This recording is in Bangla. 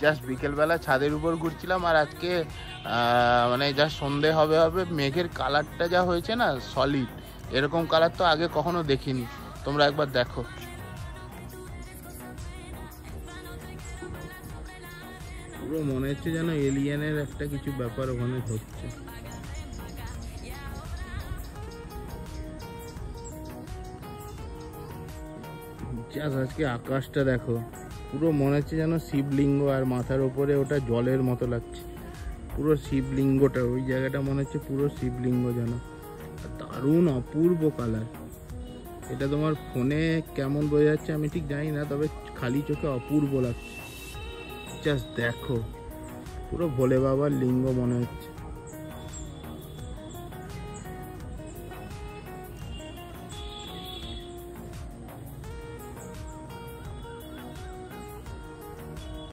জাস্ট বিকেলবেলা ছাদের উপর ঘুরছিলাম, আর আজকে মানে যা সন্ধে হবে হবে, মেঘের কালারটা যা হয়েছে না সলিড, এরকম কালার তো আগে কখনো দেখিনি। তোমরা একবার দেখো, পুরো মনে হচ্ছে যেন এলিয়েনের একটা কিছু ব্যাপার ওখানে হচ্ছে। আজকে আকাশটা দেখো, পুরো মনে হচ্ছে যেন শিবলিঙ্গ, আর মাথার উপরে ওটা জলের মতো লাগছে, পুরো শিবলিঙ্গটা, ওই জায়গাটা মনে হচ্ছে পুরো শিবলিঙ্গ যেন। দারুণ অপূর্ব কালার। এটা তোমার ফোনে কেমন বোঝা যাচ্ছে আমি ঠিক জানি না, তবে খালি চোখে অপূর্ব লাগছে। জাস্ট দেখো, পুরো ভোলে বাবার লিঙ্গ মনে হচ্ছে।